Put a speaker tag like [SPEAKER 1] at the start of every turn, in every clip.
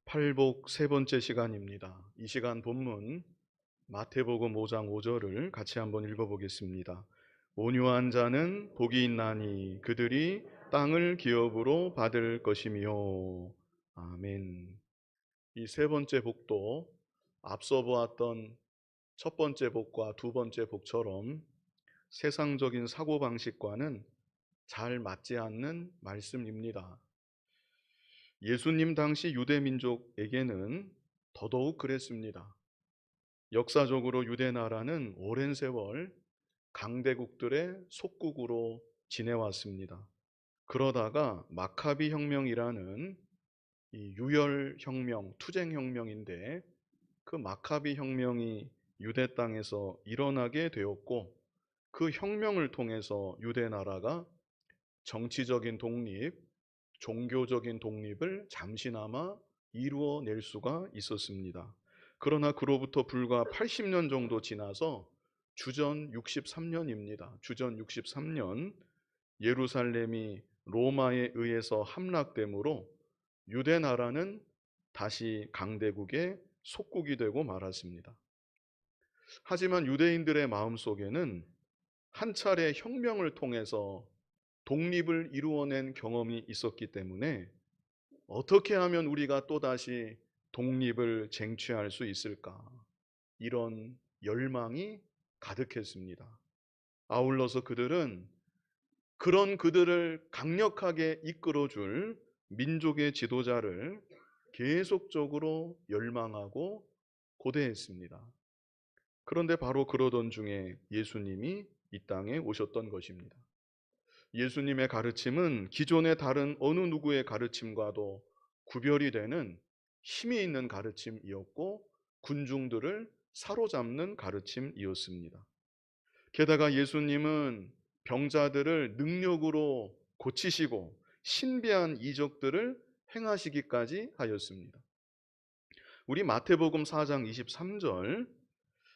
[SPEAKER 1] 팔복 세 번째 시간입니다. 이 시간 본문 마태복음 5장 5절을 같이 한번 읽어보겠습니다. 온유한 자는 복이 있나니 그들이 땅을 기업으로 받을 것이며. 아멘. 이 세 번째 복도 앞서 보았던 첫 번째 복과 두 번째 복처럼 세상적인 사고방식과는 잘 맞지 않는 말씀입니다. 예수님 당시 유대 민족에게는 더더욱 그랬습니다. 역사적으로 유대 나라는 오랜 세월 강대국들의 속국으로 지내왔습니다. 그러다가 마카비 혁명이라는 이 유혈 혁명, 투쟁 혁명인데 그 마카비 혁명이 유대 땅에서 일어나게 되었고, 그 혁명을 통해서 유대 나라가 정치적인 독립, 종교적인 독립을 잠시나마 이루어낼 수가 있었습니다. 그러나 그로부터 불과 80년 정도 지나서 주전 63년입니다. 주전 63년 예루살렘이 로마에 의해서 함락되므로 유대 나라는 다시 강대국의 속국이 되고 말았습니다. 하지만 유대인들의 마음속에는 한 차례 혁명을 통해서 독립을 이루어낸 경험이 있었기 때문에 어떻게 하면 우리가 또다시 독립을 쟁취할 수 있을까? 이런 열망이 가득했습니다. 아울러서 그들은 그런 그들을 강력하게 이끌어줄 민족의 지도자를 계속적으로 열망하고 고대했습니다. 그런데 바로 그러던 중에 예수님이 이 땅에 오셨던 것입니다. 예수님의 가르침은 기존의 다른 어느 누구의 가르침과도 구별이 되는 힘이 있는 가르침이었고, 군중들을 사로잡는 가르침이었습니다. 게다가 예수님은 병자들을 능력으로 고치시고 신비한 이적들을 행하시기까지 하였습니다. 우리 마태복음 4장 23절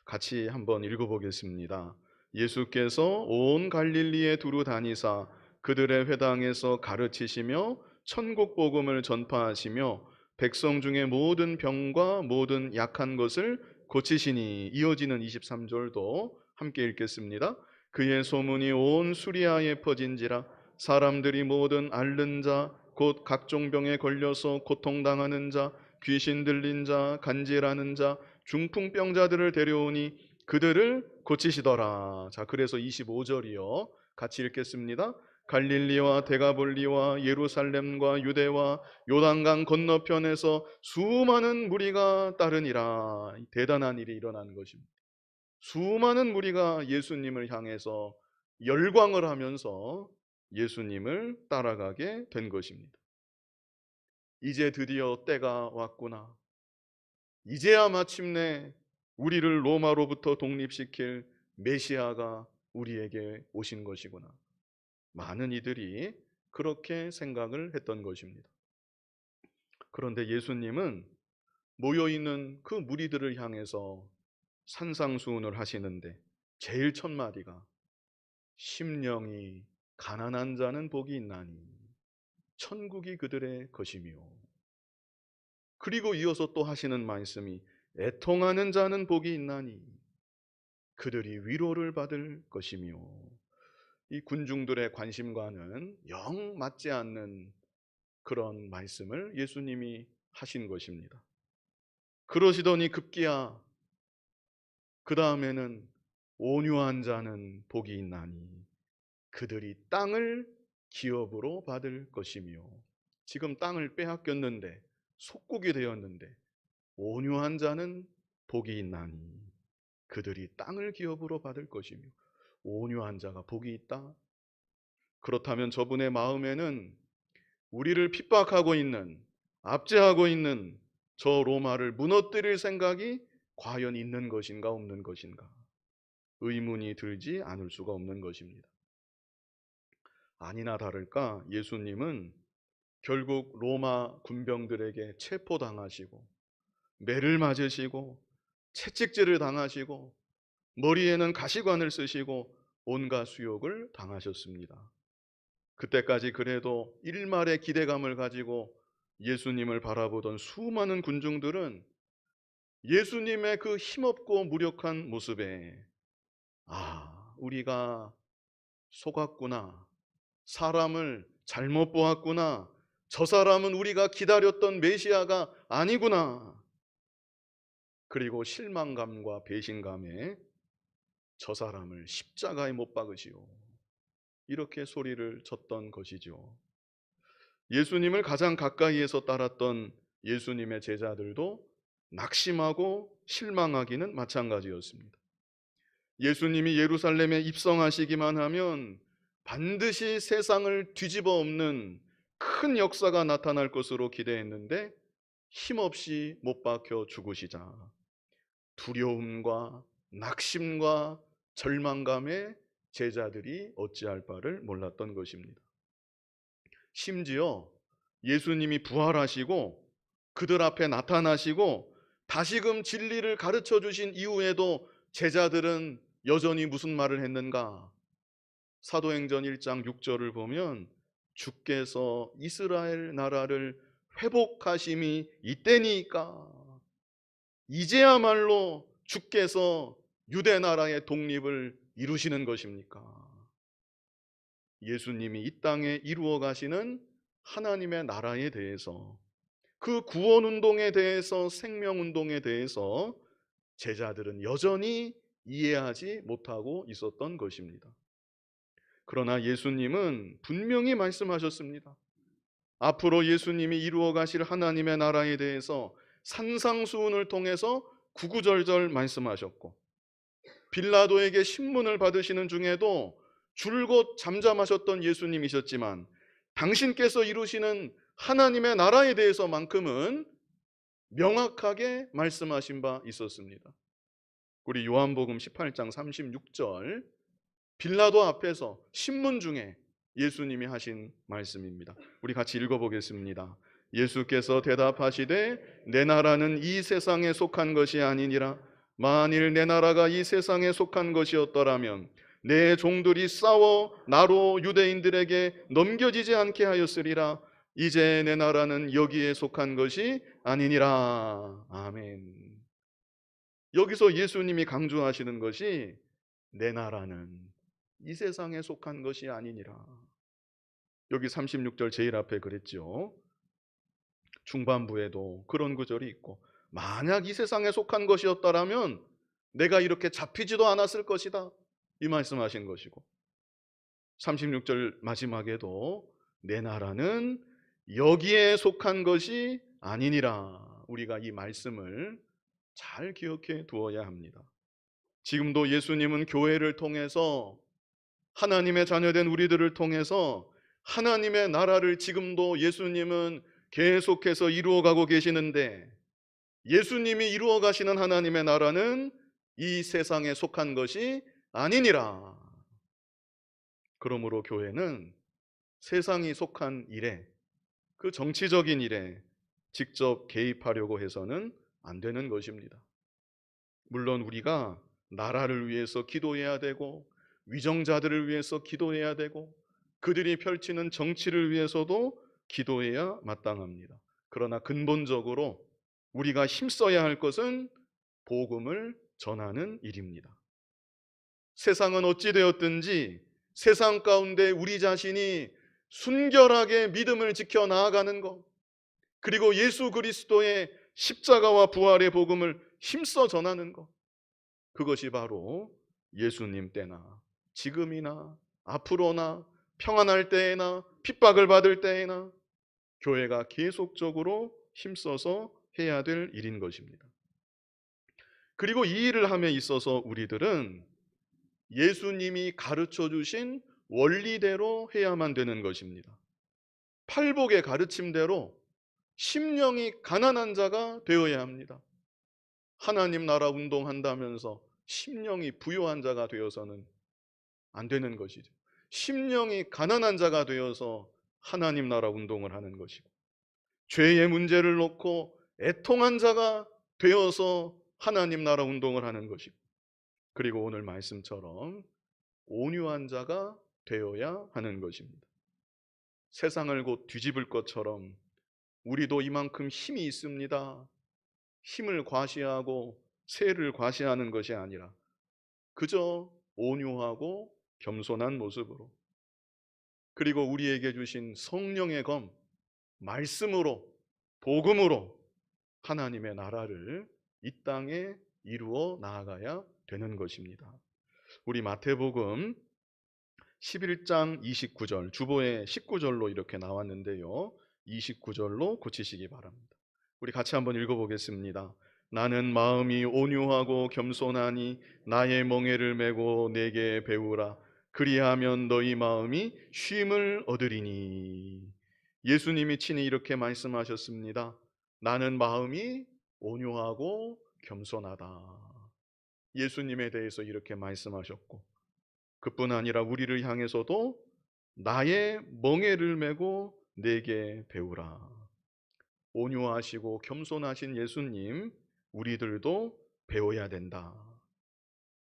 [SPEAKER 1] 같이 한번 읽어보겠습니다. 예수께서 온 갈릴리에 두루 다니사 그들의 회당에서 가르치시며 천국 복음을 전파하시며 백성 중에 모든 병과 모든 약한 것을 고치시니. 이어지는 23절도 함께 읽겠습니다. 그의 소문이 온 수리아에 퍼진지라 사람들이 모든 앓는 자 곧 각종 병에 걸려서 고통당하는 자, 귀신 들린 자, 간질하는 자, 중풍병자들을 데려오니 그들을 고치시더라. 자, 그래서 25절이요. 같이 읽겠습니다. 갈릴리와 데가볼리와 예루살렘과 유대와 요단강 건너편에서 수많은 무리가 따르니라. 대단한 일이 일어나는 것입니다. 수많은 무리가 예수님을 향해서 열광을 하면서 예수님을 따라가게 된 것입니다. 이제 드디어 때가 왔구나. 이제야 마침내 우리를 로마로부터 독립시킬 메시아가 우리에게 오신 것이구나. 많은 이들이 그렇게 생각을 했던 것입니다. 그런데 예수님은 모여있는 그 무리들을 향해서 산상수훈을 하시는데 제일 첫 마디가 심령이 가난한 자는 복이 있나니 천국이 그들의 것이며, 그리고 이어서 또 하시는 말씀이 애통하는 자는 복이 있나니 그들이 위로를 받을 것이며. 이 군중들의 관심과는 영 맞지 않는 그런 말씀을 예수님이 하신 것입니다. 그러시더니 급기야 그 다음에는 온유한 자는 복이 있나니 그들이 땅을 기업으로 받을 것이며. 지금 땅을 빼앗겼는데, 속국이 되었는데, 온유한 자는 복이 있나니 그들이 땅을 기업으로 받을 것이며. 온유한 자가 복이 있다? 그렇다면 저분의 마음에는 우리를 핍박하고 있는, 압제하고 있는 저 로마를 무너뜨릴 생각이 과연 있는 것인가 없는 것인가, 의문이 들지 않을 수가 없는 것입니다. 아니나 다를까 예수님은 결국 로마 군병들에게 체포당하시고 매를 맞으시고 채찍질을 당하시고 머리에는 가시관을 쓰시고 온갖 수욕을 당하셨습니다. 그때까지 그래도 일말의 기대감을 가지고 예수님을 바라보던 수많은 군중들은 예수님의 그 힘없고 무력한 모습에 우리가 속았구나. 사람을 잘못 보았구나. 저 사람은 우리가 기다렸던 메시아가 아니구나. 그리고 실망감과 배신감에 저 사람을 십자가에 못 박으시오. 이렇게 소리를 쳤던 것이죠. 예수님을 가장 가까이에서 따랐던 예수님의 제자들도 낙심하고 실망하기는 마찬가지였습니다. 예수님이 예루살렘에 입성하시기만 하면 반드시 세상을 뒤집어 엎는 큰 역사가 나타날 것으로 기대했는데 힘없이 못 박혀 죽으시자 두려움과 낙심과 절망감에 제자들이 어찌할 바를 몰랐던 것입니다. 심지어 예수님이 부활하시고 그들 앞에 나타나시고 다시금 진리를 가르쳐 주신 이후에도 제자들은 여전히 무슨 말을 했는가? 사도행전 1장 6절을 보면 주께서 이스라엘 나라를 회복하심이 이때니까, 이제야말로 주께서 유대 나라의 독립을 이루시는 것입니까? 예수님이 이 땅에 이루어 가시는 하나님의 나라에 대해서, 그 구원 운동에 대해서, 생명 운동에 대해서 제자들은 여전히 이해하지 못하고 있었던 것입니다. 그러나 예수님은 분명히 말씀하셨습니다. 앞으로 예수님이 이루어 가실 하나님의 나라에 대해서 산상수훈을 통해서 구구절절 말씀하셨고, 빌라도에게 신문을 받으시는 중에도 줄곧 잠잠하셨던 예수님이셨지만 당신께서 이루시는 하나님의 나라에 대해서만큼은 명확하게 말씀하신 바 있었습니다. 우리 요한복음 18장 36절, 빌라도 앞에서 신문 중에 예수님이 하신 말씀입니다. 우리 같이 읽어보겠습니다. 예수께서 대답하시되 내 나라는 이 세상에 속한 것이 아니니라. 만일 내 나라가 이 세상에 속한 것이었더라면 내 종들이 싸워 나로 유대인들에게 넘겨지지 않게 하였으리라. 이제 내 나라는 여기에 속한 것이 아니니라. 아멘. 여기서 예수님이 강조하시는 것이 내 나라는 이 세상에 속한 것이 아니니라. 여기 36절 제일 앞에 그랬죠. 중반부에도 그런 구절이 있고, 만약 이 세상에 속한 것이었다라면 내가 이렇게 잡히지도 않았을 것이다, 이 말씀하신 것이고, 36절 마지막에도 내 나라는 여기에 속한 것이 아니니라. 우리가 이 말씀을 잘 기억해 두어야 합니다. 지금도 예수님은 교회를 통해서, 하나님의 자녀된 우리들을 통해서 하나님의 나라를 지금도 예수님은 계속해서 이루어가고 계시는데, 예수님이 이루어 가시는 하나님의 나라는 이 세상에 속한 것이 아니니라. 그러므로 교회는 세상이 속한 일에, 그 정치적인 일에 직접 개입하려고 해서는 안 되는 것입니다. 물론 우리가 나라를 위해서 기도해야 되고, 위정자들을 위해서 기도해야 되고, 그들이 펼치는 정치를 위해서도 기도해야 마땅합니다. 그러나 근본적으로 우리가 힘써야 할 것은 복음을 전하는 일입니다. 세상은 어찌 되었든지 세상 가운데 우리 자신이 순결하게 믿음을 지켜 나아가는 것, 그리고 예수 그리스도의 십자가와 부활의 복음을 힘써 전하는 것, 그것이 바로 예수님 때나 지금이나 앞으로나 평안할 때에나 핍박을 받을 때에나 교회가 계속적으로 힘써서 해야 될 일인 것입니다. 그리고 이 일을 함에 있어서 우리들은 예수님이 가르쳐 주신 원리대로 해야만 되는 것입니다. 팔복의 가르침대로 심령이 가난한 자가 되어야 합니다. 하나님 나라 운동한다면서 심령이 부유한 자가 되어서는 안 되는 것이죠. 심령이 가난한 자가 되어서 하나님 나라 운동을 하는 것이고, 죄의 문제를 놓고 애통한 자가 되어서 하나님 나라 운동을 하는 것이고, 그리고 오늘 말씀처럼 온유한 자가 되어야 하는 것입니다. 세상을 곧 뒤집을 것처럼 우리도 이만큼 힘이 있습니다. 힘을 과시하고 세를 과시하는 것이 아니라 그저 온유하고 겸손한 모습으로, 그리고 우리에게 주신 성령의 검, 말씀으로, 복음으로 하나님의 나라를 이 땅에 이루어 나아가야 되는 것입니다. 우리 마태복음 11장 29절, 주보에 19절로 이렇게 나왔는데요, 29절로 고치시기 바랍니다. 우리 같이 한번 읽어보겠습니다. 나는 마음이 온유하고 겸손하니 나의 멍에를 메고 내게 배우라. 그리하면 너희 마음이 쉼을 얻으리니. 예수님이 친히 이렇게 말씀하셨습니다. 나는 마음이 온유하고 겸손하다. 예수님에 대해서 이렇게 말씀하셨고, 그뿐 아니라 우리를 향해서도 나의 멍에를 메고 내게 배우라. 온유하시고 겸손하신 예수님, 우리들도 배워야 된다.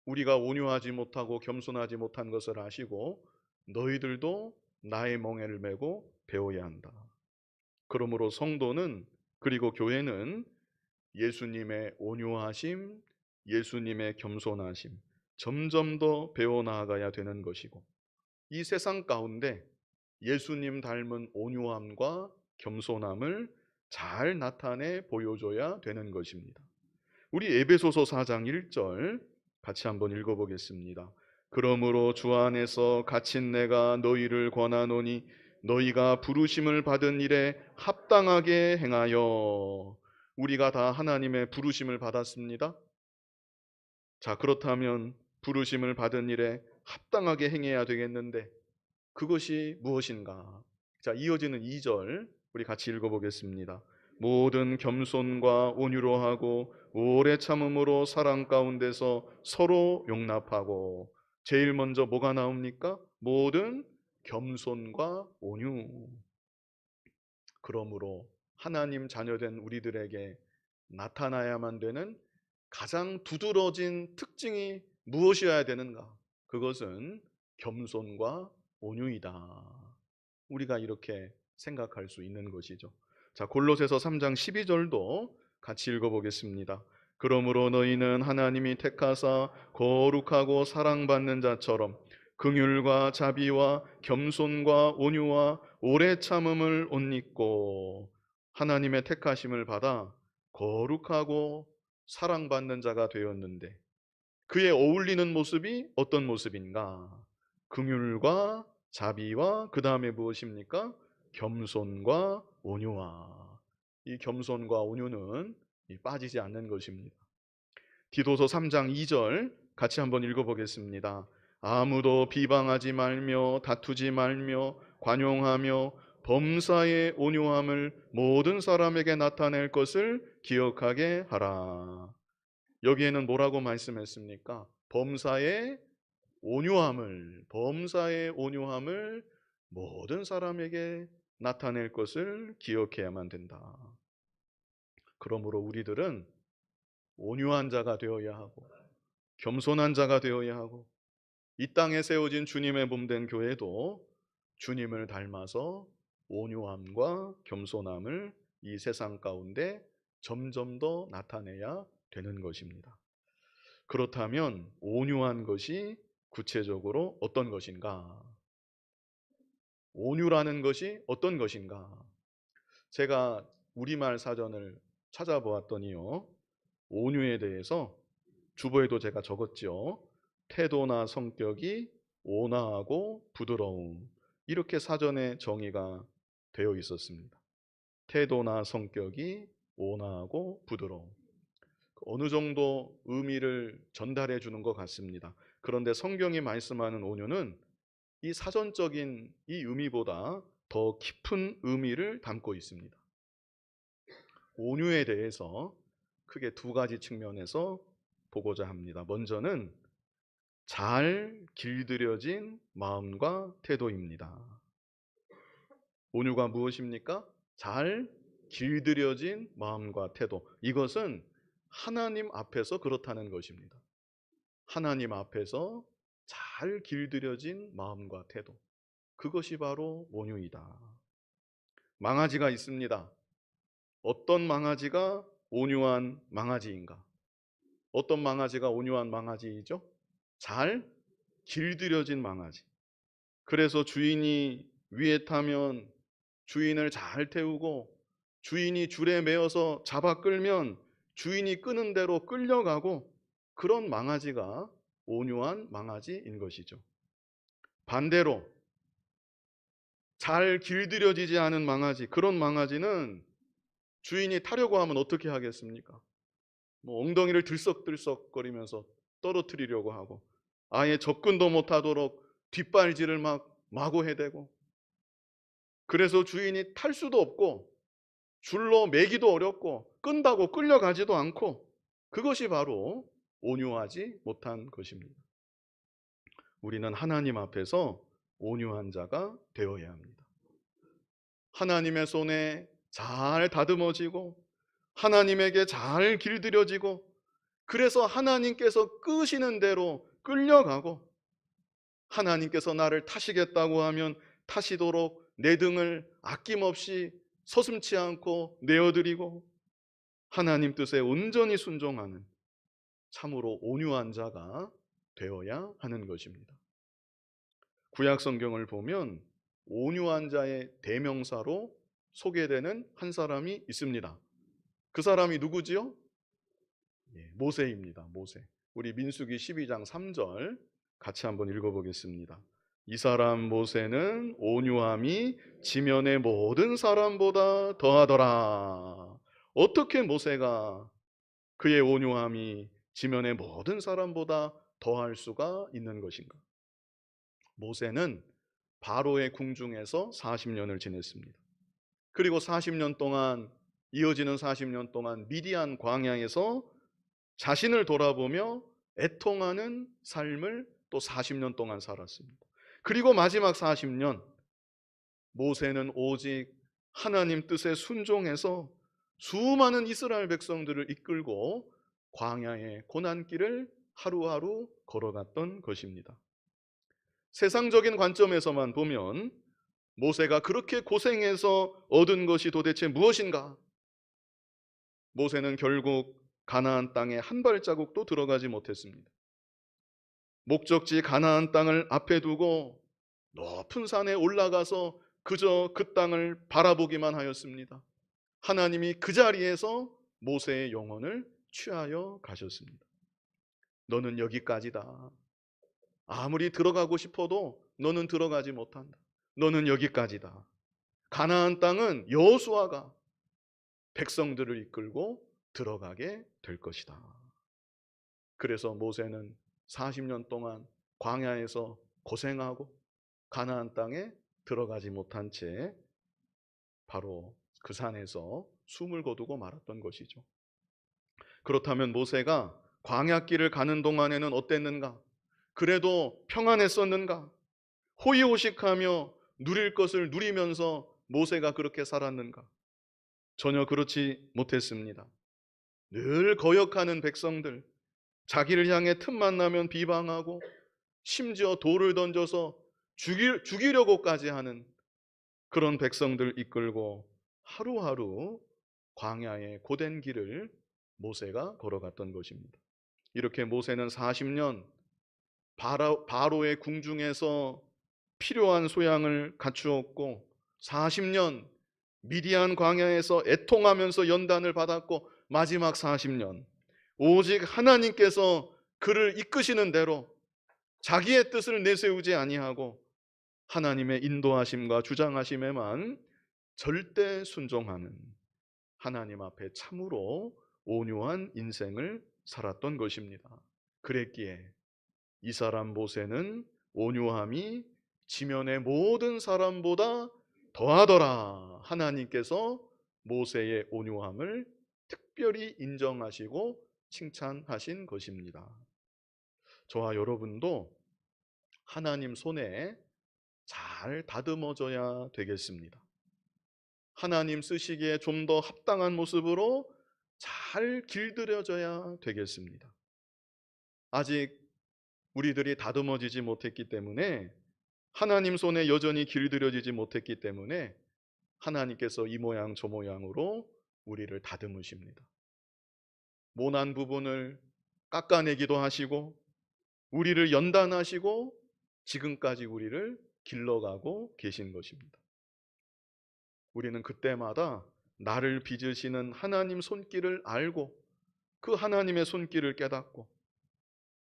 [SPEAKER 1] 우리가 온유하지 못하고 겸손하지 못한 것을 아시고 너희들도 나의 멍에를 메고 배워야 한다. 그러므로 성도는, 그리고 교회는 예수님의 온유하심, 예수님의 겸손하심 점점 더 배워나가야 되는 것이고, 이 세상 가운데 예수님 닮은 온유함과 겸손함을 잘 나타내 보여줘야 되는 것입니다. 우리 에베소서 4장 1절 같이 한번 읽어보겠습니다. 그러므로 주 안에서 갇힌 내가 너희를 권하노니 너희가 부르심을 받은 일에 합당하게 행하여. 우리가 다 하나님의 부르심을 받았습니다. 자, 그렇다면 부르심을 받은 일에 합당하게 행해야 되겠는데 그것이 무엇인가? 자, 이어지는 2절 우리 같이 읽어보겠습니다. 모든 겸손과 온유로 하고 오래 참음으로 사랑 가운데서 서로 용납하고. 제일 먼저 뭐가 나옵니까? 모든 겸손과 온유. 그러므로 하나님 자녀된 우리들에게 나타나야만 되는 가장 두드러진 특징이 무엇이어야 되는가? 그것은 겸손과 온유이다. 우리가 이렇게 생각할 수 있는 것이죠. 자, 골로새서 3장 12절도 같이 읽어보겠습니다. 그러므로 너희는 하나님이 택하사 거룩하고 사랑받는 자처럼 긍휼과 자비와 겸손과 온유와 오래 참음을 옷 입고. 하나님의 택하심을 받아 거룩하고 사랑받는 자가 되었는데 그에 어울리는 모습이 어떤 모습인가? 긍휼과 자비와 그 다음에 무엇입니까? 겸손과 온유와. 이 겸손과 온유는 빠지지 않는 것입니다. 디도서 3장 2절 같이 한번 읽어보겠습니다. 아무도 비방하지 말며 다투지 말며 관용하며 범사의 온유함을 모든 사람에게 나타낼 것을 기억하게 하라. 여기에는 뭐라고 말씀했습니까? 범사의 온유함을 모든 사람에게 나타낼 것을 기억해야만 된다. 그러므로 우리들은 온유한 자가 되어야 하고 겸손한 자가 되어야 하고, 이 땅에 세워진 주님의 몸된 교회도 주님을 닮아서 온유함과 겸손함을 이 세상 가운데 점점 더 나타내야 되는 것입니다. 그렇다면 온유한 것이 구체적으로 어떤 것인가? 온유라는 것이 어떤 것인가? 제가 우리말 사전을 찾아보았더니요, 온유에 대해서 주보에도 제가 적었죠. 태도나 성격이 온화하고 부드러움, 이렇게 사전에 정의가 되어 있었습니다. 태도나 성격이 온화하고 부드러움. 어느 정도 의미를 전달해 주는 것 같습니다. 그런데 성경이 말씀하는 온유는 이 사전적인 이 의미보다 더 깊은 의미를 담고 있습니다. 온유에 대해서 크게 두 가지 측면에서 보고자 합니다. 먼저는 잘 길들여진 마음과 태도입니다. 온유가 무엇입니까? 잘 길들여진 마음과 태도. 이것은 하나님 앞에서 그렇다는 것입니다. 하나님 앞에서 잘 길들여진 마음과 태도. 그것이 바로 온유이다. 망아지가 있습니다. 어떤 망아지가 온유한 망아지인가? 어떤 망아지가 온유한 망아지이죠? 잘 길들여진 망아지. 그래서 주인이 위에 타면 주인을 잘 태우고, 주인이 줄에 매어서 잡아 끌면 주인이 끄는 대로 끌려가고, 그런 망아지가 온유한 망아지인 것이죠. 반대로 잘 길들여지지 않은 망아지, 그런 망아지는 주인이 타려고 하면 어떻게 하겠습니까? 뭐 엉덩이를 들썩들썩거리면서 떨어뜨리려고 하고, 아예 접근도 못하도록 뒷발질을 막 마구 해대고, 그래서 주인이 탈 수도 없고 줄로 매기도 어렵고 끈다고 끌려가지도 않고, 그것이 바로 온유하지 못한 것입니다. 우리는 하나님 앞에서 온유한 자가 되어야 합니다. 하나님의 손에 잘 다듬어지고 하나님에게 잘 길들여지고, 그래서 하나님께서 끄시는 대로 끌려가고, 하나님께서 나를 타시겠다고 하면 타시도록 내 등을 아낌없이 서슴지 않고 내어드리고, 하나님 뜻에 온전히 순종하는 참으로 온유한 자가 되어야 하는 것입니다. 구약 성경을 보면 온유한 자의 대명사로 소개되는 한 사람이 있습니다. 그 사람이 누구지요? 모세입니다. 모세. 우리 민수기 12장 3절 같이 한번 읽어보겠습니다. 이 사람 모세는 온유함이 지면의 모든 사람보다 더하더라. 어떻게 모세가 그의 온유함이 지면의 모든 사람보다 더할 수가 있는 것인가? 모세는 바로의 궁중에서 40년을 지냈습니다. 그리고 40년 동안, 이어지는 40년 동안 미디안 광야에서 자신을 돌아보며 애통하는 삶을 또 40년 동안 살았습니다. 그리고 마지막 40년, 모세는 오직 하나님 뜻에 순종해서 수많은 이스라엘 백성들을 이끌고 광야의 고난길을 하루하루 걸어갔던 것입니다. 세상적인 관점에서만 보면 모세가 그렇게 고생해서 얻은 것이 도대체 무엇인가? 모세는 결국 가나안 땅에 한 발자국도 들어가지 못했습니다. 목적지 가나안 땅을 앞에 두고 높은 산에 올라가서 그저 그 땅을 바라보기만 하였습니다. 하나님이 그 자리에서 모세의 영혼을 취하여 가셨습니다. 너는 여기까지다. 아무리 들어가고 싶어도 너는 들어가지 못한다. 너는 여기까지다. 가나안 땅은 여호수아가 백성들을 이끌고 들어가게 될 것이다. 그래서 모세는 40년 동안 광야에서 고생하고 가나안 땅에 들어가지 못한 채 바로 그 산에서 숨을 거두고 말았던 것이죠. 그렇다면 모세가 광야길을 가는 동안에는 어땠는가? 그래도 평안했었는가? 호의호식하며 누릴 것을 누리면서 모세가 그렇게 살았는가? 전혀 그렇지 못했습니다. 늘 거역하는 백성들, 자기를 향해 틈만 나면 비방하고 심지어 돌을 던져서 죽이려고까지 하는 그런 백성들 이끌고 하루하루 광야의 고된 길을 모세가 걸어갔던 것입니다. 이렇게 모세는 40년 바로의 궁중에서 필요한 소양을 갖추었고, 40년 미디안 광야에서 애통하면서 연단을 받았고, 마지막 40년 오직 하나님께서 그를 이끄시는 대로 자기의 뜻을 내세우지 아니하고 하나님의 인도하심과 주장하심에만 절대 순종하는 하나님 앞에 참으로 온유한 인생을 살았던 것입니다. 그랬기에 이 사람 모세는 온유함이 지면의 모든 사람보다 더하더라. 하나님께서 모세의 온유함을 특별히 인정하시고 칭찬하신 것입니다. 저와 여러분도 하나님 손에 잘 다듬어져야 되겠습니다. 하나님 쓰시기에 좀 더 합당한 모습으로 잘 길들여져야 되겠습니다. 아직 우리들이 다듬어지지 못했기 때문에, 하나님 손에 여전히 길들여지지 못했기 때문에 하나님께서 이 모양 저 모양으로 우리를 다듬으십니다. 모난 부분을 깎아내기도 하시고 우리를 연단하시고 지금까지 우리를 길러가고 계신 것입니다. 우리는 그때마다 나를 빚으시는 하나님 손길을 알고 그 하나님의 손길을 깨닫고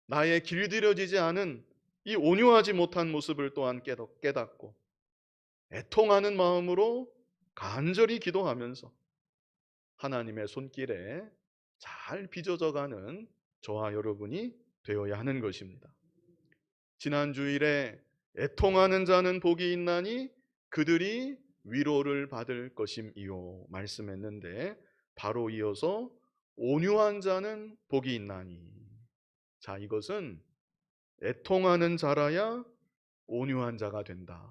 [SPEAKER 1] 나의 길들여지지 않은 이 온유하지 못한 모습을 또한 깨닫고 애통하는 마음으로 간절히 기도하면서 하나님의 손길에 잘 빚어져가는 저와 여러분이 되어야 하는 것입니다. 지난 주일에 애통하는 자는 복이 있나니 그들이 위로를 받을 것임이요 말씀했는데, 바로 이어서 온유한 자는 복이 있나니. 자, 이것은 애통하는 자라야 온유한 자가 된다.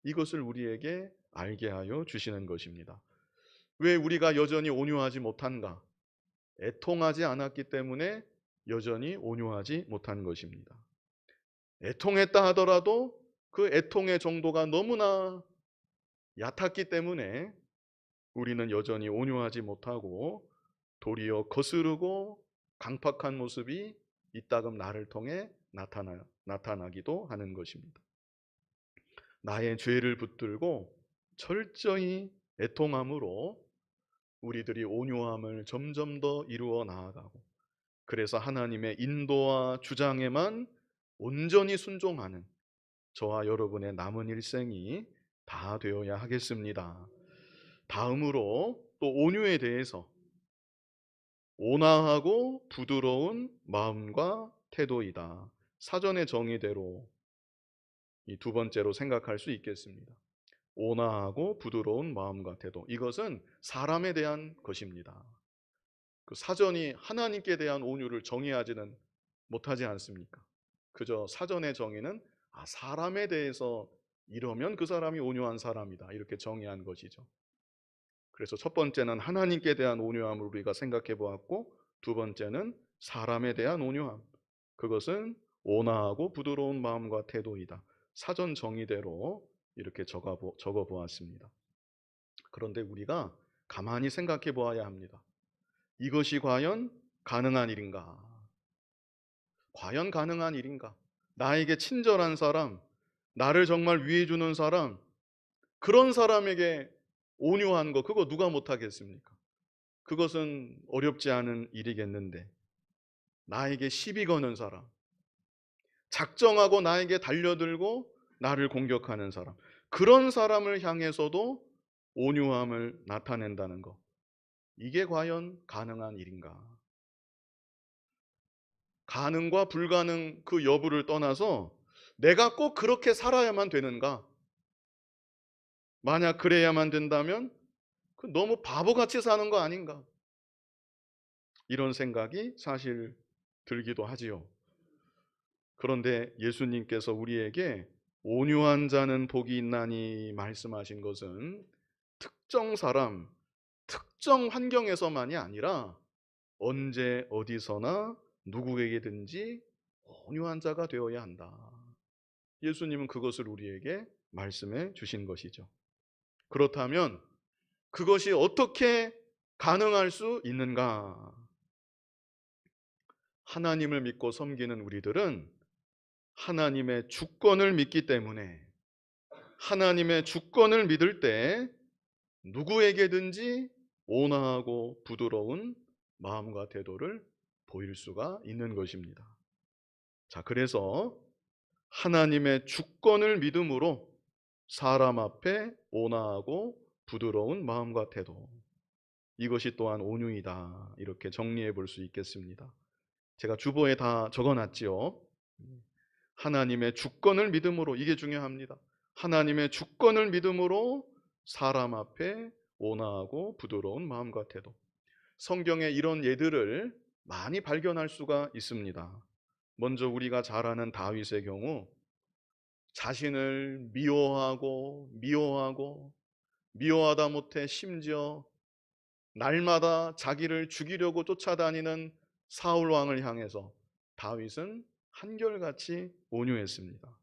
[SPEAKER 1] 이것을 우리에게 알게 하여 주시는 것입니다. 왜 우리가 여전히 온유하지 못한가? 애통하지 않았기 때문에 여전히 온유하지 못한 것입니다. 애통했다 하더라도 그 애통의 정도가 너무나 얕았기 때문에 우리는 여전히 온유하지 못하고 도리어 거스르고 강팍한 모습이 이따금 나를 통해 나타나기도 하는 것입니다. 나의 죄를 붙들고 철저히 애통함으로 우리들이 온유함을 점점 더 이루어 나아가고, 그래서 하나님의 인도와 주장에만 온전히 순종하는 저와 여러분의 남은 일생이 다 되어야 하겠습니다. 다음으로 또 온유에 대해서 온화하고 부드러운 마음과 태도이다. 사전의 정의대로 이 두 번째로 생각할 수 있겠습니다. 온화하고 부드러운 마음과 태도. 이것은 사람에 대한 것입니다. 그 사전이 하나님께 대한 온유를 정의하지는 못하지 않습니까? 그저 사전의 정의는 사람에 대해서 이러면 그 사람이 온유한 사람이다, 이렇게 정의한 것이죠. 그래서 첫 번째는 하나님께 대한 온유함을 우리가 생각해 보았고, 두 번째는 사람에 대한 온유함. 그것은 온화하고 부드러운 마음과 태도이다. 사전 정의대로 이렇게 적어 보았습니다. 그런데 우리가 가만히 생각해 보아야 합니다. 이것이 과연 가능한 일인가? 과연 가능한 일인가? 나에게 친절한 사람, 나를 정말 위해 주는 사람, 그런 사람에게 온유한 거, 그거 누가 못하겠습니까? 그것은 어렵지 않은 일이겠는데, 나에게 시비 거는 사람, 작정하고 나에게 달려들고 나를 공격하는 사람, 그런 사람을 향해서도 온유함을 나타낸다는 것, 이게 과연 가능한 일인가? 가능과 불가능 그 여부를 떠나서 내가 꼭 그렇게 살아야만 되는가? 만약 그래야만 된다면 너무 바보같이 사는 거 아닌가? 이런 생각이 사실 들기도 하지요. 그런데 예수님께서 우리에게 온유한 자는 복이 있나니 말씀하신 것은 특정 사람, 특정 환경에서만이 아니라 언제 어디서나 누구에게든지 온유한 자가 되어야 한다. 예수님은 그것을 우리에게 말씀해 주신 것이죠. 그렇다면 그것이 어떻게 가능할 수 있는가? 하나님을 믿고 섬기는 우리들은 하나님의 주권을 믿기 때문에, 하나님의 주권을 믿을 때 누구에게든지 온화하고 부드러운 마음과 태도를 보일 수가 있는 것입니다. 자, 그래서 하나님의 주권을 믿음으로 사람 앞에 온화하고 부드러운 마음과 태도, 이것이 또한 온유이다, 이렇게 정리해 볼 수 있겠습니다. 제가 주보에 다 적어놨지요. 하나님의 주권을 믿음으로, 이게 중요합니다. 하나님의 주권을 믿음으로 사람 앞에 온화하고 부드러운 마음과 태도. 성경에 이런 예들을 많이 발견할 수가 있습니다. 먼저 우리가 잘 아는 다윗의 경우, 자신을 미워하다 못해 심지어 날마다 자기를 죽이려고 쫓아다니는 사울 왕을 향해서 다윗은 한결같이 온유했습니다.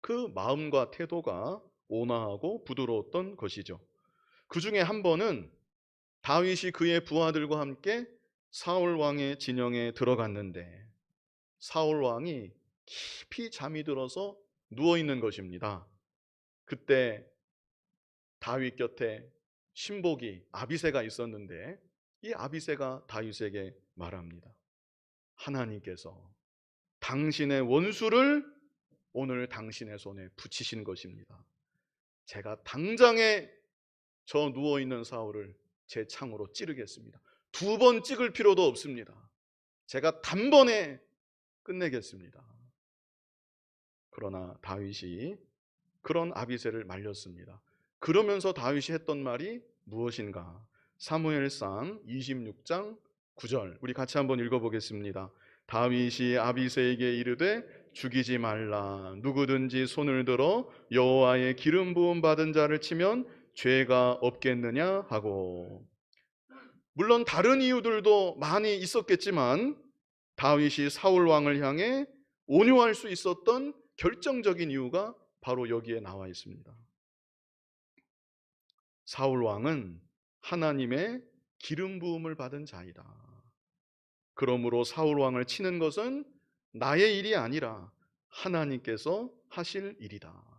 [SPEAKER 1] 그 마음과 태도가 온화하고 부드러웠던 것이죠. 그 중에 한 번은 다윗이 그의 부하들과 함께 사울 왕의 진영에 들어갔는데 사울 왕이 깊이 잠이 들어서 누워 있는 것입니다. 그때 다윗 곁에 신복이 아비새가 있었는데 이 아비새가 다윗에게 말합니다. 하나님께서 당신의 원수를 오늘 당신의 손에 붙이신 것입니다. 제가 당장에 저 누워있는 사울을 제 창으로 찌르겠습니다. 2번 찍을 필요도 없습니다. 제가 단번에 끝내겠습니다. 그러나 다윗이 그런 아비새를 말렸습니다. 그러면서 다윗이 했던 말이 무엇인가? 사무엘상 26장 9절 우리 같이 한번 읽어보겠습니다. 다윗이 아비새에게 이르되 죽이지 말라. 누구든지 손을 들어 여호와의 기름 부음 받은 자를 치면 죄가 없겠느냐 하고. 물론 다른 이유들도 많이 있었겠지만 다윗이 사울 왕을 향해 온유할 수 있었던 결정적인 이유가 바로 여기에 나와 있습니다. 사울 왕은 하나님의 기름 부음을 받은 자이다. 그러므로 사울 왕을 치는 것은 나의 일이 아니라 하나님께서 하실 일이다.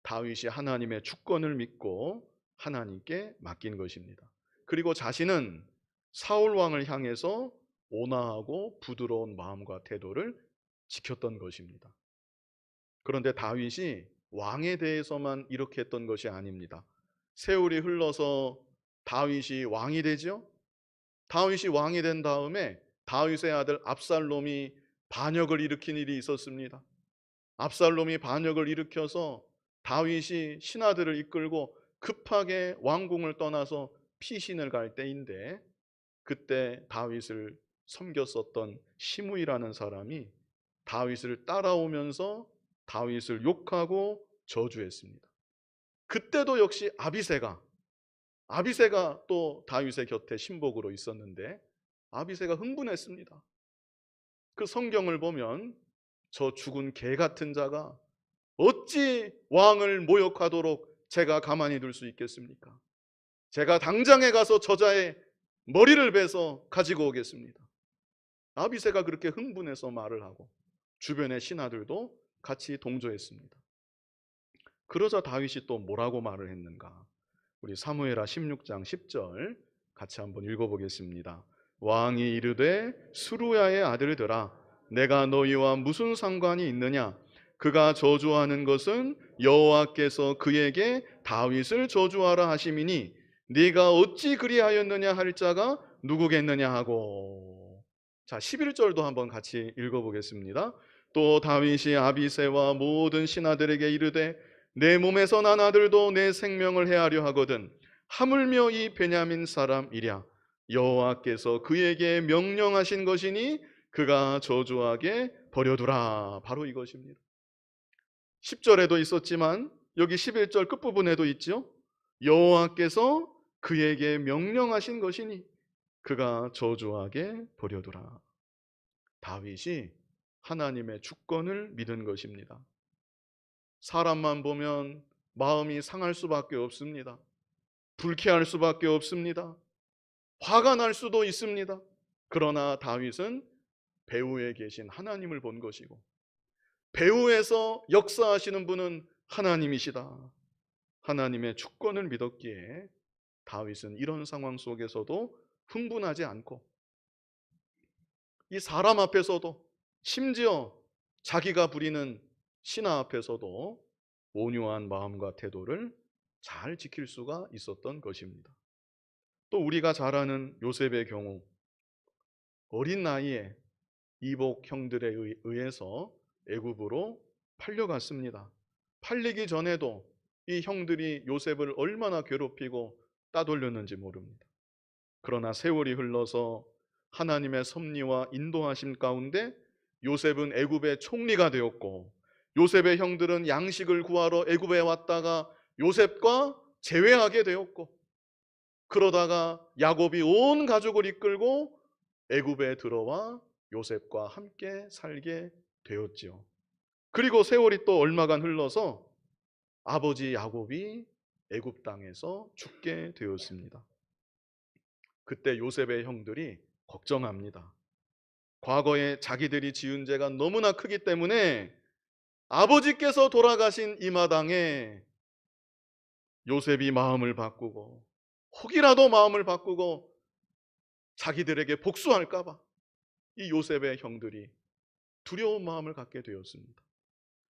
[SPEAKER 1] 다윗이 하나님의 주권을 믿고 하나님께 맡긴 것입니다. 그리고 자신은 사울 왕을 향해서 온화하고 부드러운 마음과 태도를 지켰던 것입니다. 그런데 다윗이 왕에 대해서만 이렇게 했던 것이 아닙니다. 세월이 흘러서 다윗이 왕이 되죠. 다윗이 왕이 된 다음에 다윗의 아들 압살롬이 반역을 일으킨 일이 있었습니다. 압살롬이 반역을 일으켜서 다윗이 신하들을 이끌고 급하게 왕궁을 떠나서 피신을 갈 때인데 그때 다윗을 섬겼었던 시므이라는 사람이 다윗을 따라오면서 다윗을 욕하고 저주했습니다. 그때도 역시 아비새가 또 다윗의 곁에 신복으로 있었는데 아비새가 흥분했습니다. 그 성경을 보면 저 죽은 개 같은 자가 어찌 왕을 모욕하도록 제가 가만히 둘 수 있겠습니까? 제가 당장에 가서 저자의 머리를 베서 가지고 오겠습니다. 아비새가 그렇게 흥분해서 말을 하고 주변의 신하들도 같이 동조했습니다. 그러자 다윗이 또 뭐라고 말을 했는가? 우리 사무엘하 16장 10절 같이 한번 읽어보겠습니다. 왕이 이르되 수루야의 아들들아 내가 너희와 무슨 상관이 있느냐? 그가 저주하는 것은 여호와께서 그에게 다윗을 저주하라 하심이니 네가 어찌 그리하였느냐 할 자가 누구겠느냐 하고. 자, 11절도 한번 같이 읽어보겠습니다. 또 다윗이 아비새와 모든 신하들에게 이르되 내 몸에서 난 아들도 내 생명을 해하려 하거든 하물며 이 베냐민 사람이랴 여호와께서 그에게 명령하신 것이니 그가 저주하게 버려두라. 바로 이것입니다. 10절에도 있었지만 여기 11절 끝부분에도 있죠. 여호와께서 그에게 명령하신 것이니 그가 저주하게 버려두라. 다윗이 하나님의 주권을 믿은 것입니다. 사람만 보면 마음이 상할 수밖에 없습니다. 불쾌할 수밖에 없습니다. 화가 날 수도 있습니다. 그러나 다윗은 배후에 계신 하나님을 본 것이고 배후에서 역사하시는 분은 하나님이시다. 하나님의 주권을 믿었기에 다윗은 이런 상황 속에서도 흥분하지 않고 이 사람 앞에서도 심지어 자기가 부리는 신하 앞에서도 온유한 마음과 태도를 잘 지킬 수가 있었던 것입니다. 또 우리가 잘 아는 요셉의 경우 어린 나이에 이복 형들에 의해서 애굽으로 팔려갔습니다. 팔리기 전에도 이 형들이 요셉을 얼마나 괴롭히고 따돌렸는지 모릅니다. 그러나 세월이 흘러서 하나님의 섭리와 인도하심 가운데 요셉은 애굽의 총리가 되었고 요셉의 형들은 양식을 구하러 애굽에 왔다가 요셉과 재회하게 되었고 그러다가 야곱이 온 가족을 이끌고 애굽에 들어와 요셉과 함께 살게 되었지요. 그리고 세월이 또 얼마간 흘러서 아버지 야곱이 애굽 땅에서 죽게 되었습니다. 그때 요셉의 형들이 걱정합니다. 과거에 자기들이 지은 죄가 너무나 크기 때문에 아버지께서 돌아가신 이 마당에 요셉이 마음을 바꾸고 혹이라도 마음을 바꾸고 자기들에게 복수할까 봐 이 요셉의 형들이 두려운 마음을 갖게 되었습니다.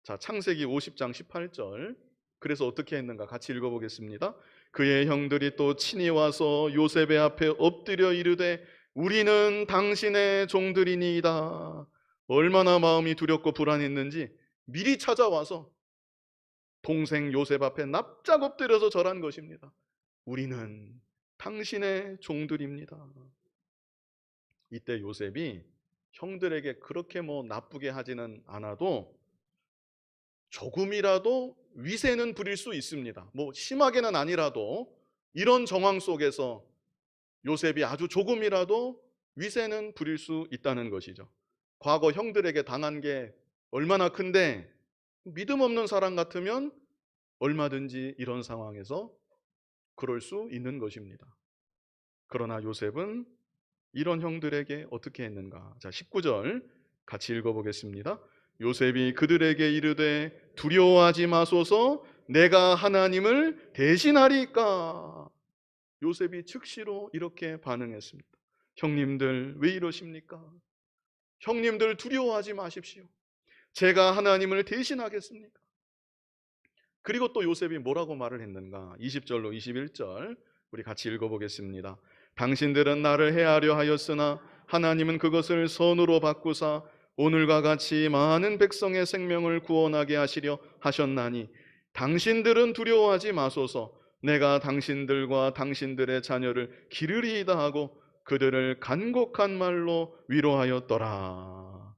[SPEAKER 1] 자, 창세기 50장 18절. 그래서 어떻게 했는가 같이 읽어보겠습니다. 그의 형들이 또 친히 와서 요셉의 앞에 엎드려 이르되 우리는 당신의 종들이니이다. 얼마나 마음이 두렵고 불안했는지 미리 찾아와서 동생 요셉 앞에 납작 엎드려서 절한 것입니다. 우리는 당신의 종들입니다. 이때 요셉이 형들에게 그렇게 나쁘게 하지는 않아도 조금이라도 위세는 부릴 수 있습니다. 심하게는 아니라도 이런 정황 속에서 요셉이 아주 조금이라도 위세는 부릴 수 있다는 것이죠. 과거 형들에게 당한 게 얼마나 큰데 믿음 없는 사람 같으면 얼마든지 이런 상황에서 그럴 수 있는 것입니다. 그러나 요셉은 이런 형들에게 어떻게 했는가? 자, 19절 같이 읽어보겠습니다. 요셉이 그들에게 이르되 두려워하지 마소서 내가 하나님을 대신하리까. 요셉이 즉시로 이렇게 반응했습니다. 형님들 왜 이러십니까? 형님들 두려워하지 마십시오. 제가 하나님을 대신하겠습니다. 그리고 또 요셉이 뭐라고 말을 했는가? 20절로 21절 우리 같이 읽어보겠습니다. 당신들은 나를 해하려 하였으나 하나님은 그것을 선으로 바꾸사 오늘과 같이 많은 백성의 생명을 구원하게 하시려 하셨나니 당신들은 두려워하지 마소서 내가 당신들과 당신들의 자녀를 기르리이다 하고 그들을 간곡한 말로 위로하였더라.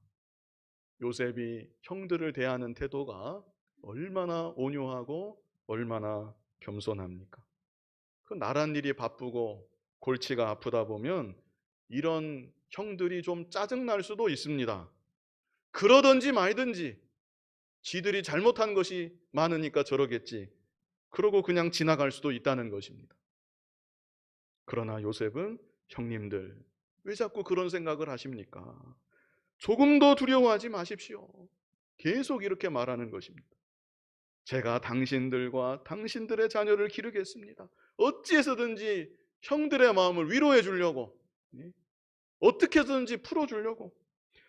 [SPEAKER 1] 요셉이 형들을 대하는 태도가 얼마나 온유하고 얼마나 겸손합니까? 그 나란 일이 바쁘고 골치가 아프다 보면 이런 형들이 좀 짜증날 수도 있습니다. 그러든지 말든지 지들이 잘못한 것이 많으니까 저러겠지. 그러고 그냥 지나갈 수도 있다는 것입니다. 그러나 요셉은 형님들 왜 자꾸 그런 생각을 하십니까? 조금도 두려워하지 마십시오. 계속 이렇게 말하는 것입니다. 제가 당신들과 당신들의 자녀를 기르겠습니다. 어찌해서든지 형들의 마음을 위로해 주려고, 어떻게 해서든지 풀어주려고.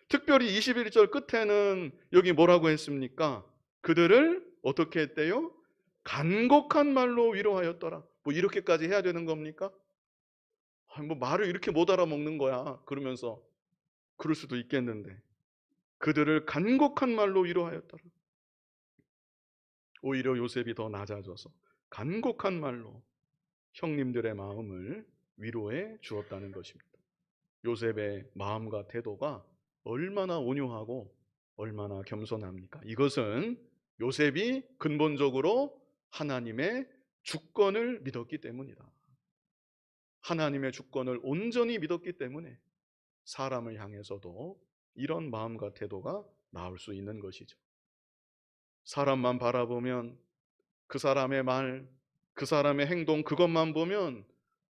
[SPEAKER 1] 특별히 21절 끝에는 여기 뭐라고 했습니까? 그들을 어떻게 했대요? 간곡한 말로 위로하였더라. 이렇게까지 해야 되는 겁니까? 말을 이렇게 못 알아먹는 거야. 그러면서 그럴 수도 있겠는데 그들을 간곡한 말로 위로하였더라. 오히려 요셉이 더 낮아져서 간곡한 말로 형님들의 마음을 위로해 주었다는 것입니다. 요셉의 마음과 태도가 얼마나 온유하고 얼마나 겸손합니까? 이것은 요셉이 근본적으로 하나님의 주권을 믿었기 때문이다. 하나님의 주권을 온전히 믿었기 때문에 사람을 향해서도 이런 마음과 태도가 나올 수 있는 것이죠. 사람만 바라보면 그 사람의 말, 그 사람의 행동 그것만 보면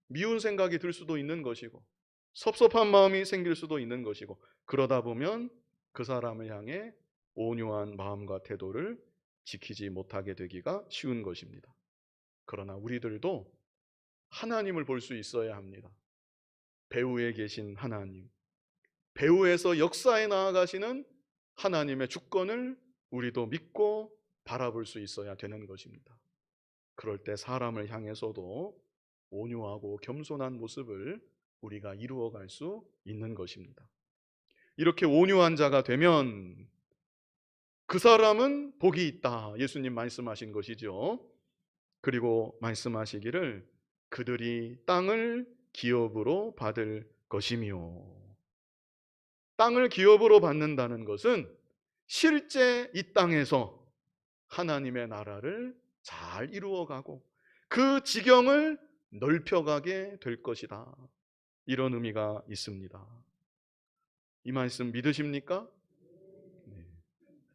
[SPEAKER 1] 미운 생각이 들 수도 있는 것이고 섭섭한 마음이 생길 수도 있는 것이고 그러다 보면 그 사람을 향해 온유한 마음과 태도를 지키지 못하게 되기가 쉬운 것입니다. 그러나 우리들도 하나님을 볼 수 있어야 합니다. 배후에 계신 하나님, 배후에서 역사에 나아가시는 하나님의 주권을 우리도 믿고 바라볼 수 있어야 되는 것입니다. 그럴 때 사람을 향해서도 온유하고 겸손한 모습을 우리가 이루어갈 수 있는 것입니다. 이렇게 온유한 자가 되면 그 사람은 복이 있다. 예수님 말씀하신 것이죠. 그리고 말씀하시기를 그들이 땅을 기업으로 받을 것이며, 땅을 기업으로 받는다는 것은 실제 이 땅에서 하나님의 나라를 잘 이루어가고 그 지경을 넓혀가게 될 것이다. 이런 의미가 있습니다. 이 말씀 믿으십니까? 네.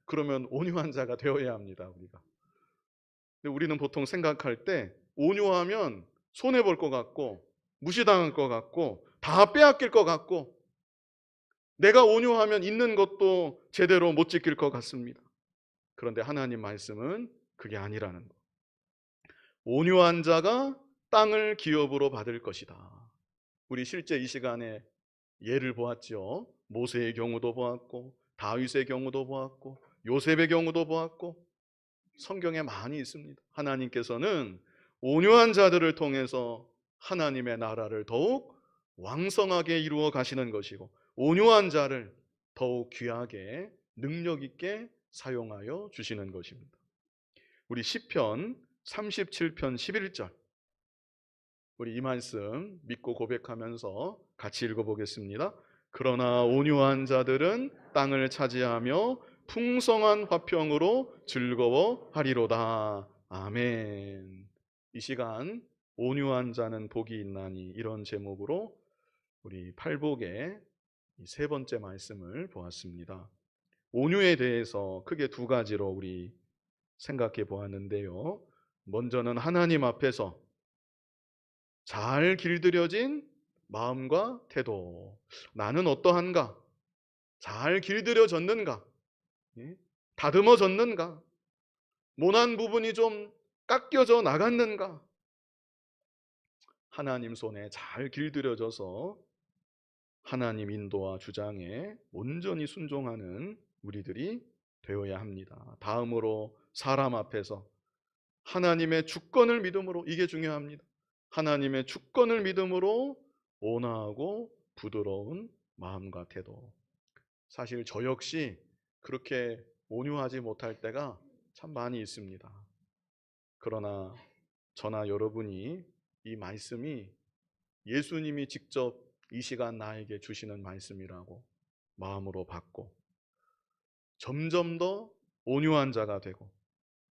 [SPEAKER 1] 그러면 온유한 자가 되어야 합니다. 우리가. 근데 우리는 보통 생각할 때 온유하면 손해볼 것 같고 무시당할 것 같고 다 빼앗길 것 같고 내가 온유하면 있는 것도 제대로 못 지킬 것 같습니다. 그런데 하나님 말씀은 그게 아니라는 것. 온유한 자가 땅을 기업으로 받을 것이다. 우리 실제 이 시간에 예를 보았죠. 모세의 경우도 보았고 다윗의 경우도 보았고 요셉의 경우도 보았고 성경에 많이 있습니다. 하나님께서는 온유한 자들을 통해서 하나님의 나라를 더욱 왕성하게 이루어 가시는 것이고 온유한 자를 더욱 귀하게 능력 있게 사용하여 주시는 것입니다. 우리 시편 37편 11절 우리 이 말씀 믿고 고백하면서 같이 읽어보겠습니다. 그러나 온유한 자들은 땅을 차지하며 풍성한 화평으로 즐거워하리로다. 아멘. 이 시간 온유한 자는 복이 있나니 이런 제목으로 우리 팔복의 세 번째 말씀을 보았습니다. 온유에 대해서 크게 두 가지로 우리 생각해 보았는데요. 먼저는 하나님 앞에서 잘 길들여진 마음과 태도. 나는 어떠한가? 잘 길들여졌는가? 예? 다듬어졌는가? 모난 부분이 좀 깎여져 나갔는가? 하나님 손에 잘 길들여져서 하나님 인도와 주장에 온전히 순종하는 우리들이 되어야 합니다. 다음으로 사람 앞에서 하나님의 주권을 믿음으로, 이게 중요합니다. 하나님의 주권을 믿음으로 온화하고 부드러운 마음과 태도. 사실 저 역시 그렇게 온유하지 못할 때가 참 많이 있습니다. 그러나 저나 여러분이 이 말씀이 예수님이 직접 이 시간 나에게 주시는 말씀이라고 마음으로 받고 점점 더 온유한 자가 되고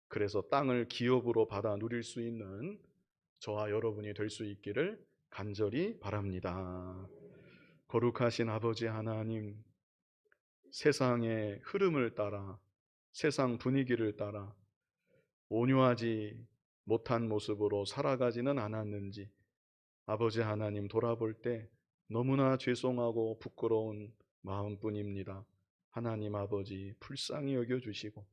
[SPEAKER 1] 그래서 땅을 기업으로 받아 누릴 수 있는 저와 여러분이 될 수 있기를 간절히 바랍니다. 거룩하신 아버지 하나님, 세상의 흐름을 따라 세상 분위기를 따라 온유하지 못한 모습으로 살아가지는 않았는지 아버지 하나님 돌아볼 때 너무나 죄송하고 부끄러운 마음뿐입니다. 하나님 아버지 불쌍히 여겨주시고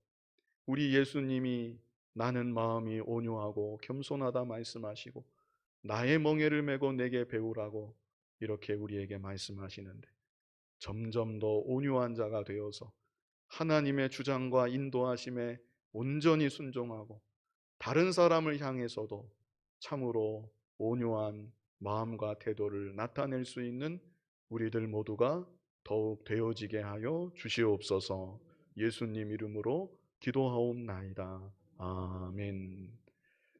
[SPEAKER 1] 우리 예수님이 나는 마음이 온유하고 겸손하다 말씀하시고 나의 멍에를 메고 내게 배우라고 이렇게 우리에게 말씀하시는데 점점 더 온유한 자가 되어서 하나님의 주장과 인도하심에 온전히 순종하고 다른 사람을 향해서도 참으로 온유한 마음과 태도를 나타낼 수 있는 우리들 모두가 더욱 되어지게 하여 주시옵소서. 예수님 이름으로 기도하옵나이다. 아멘.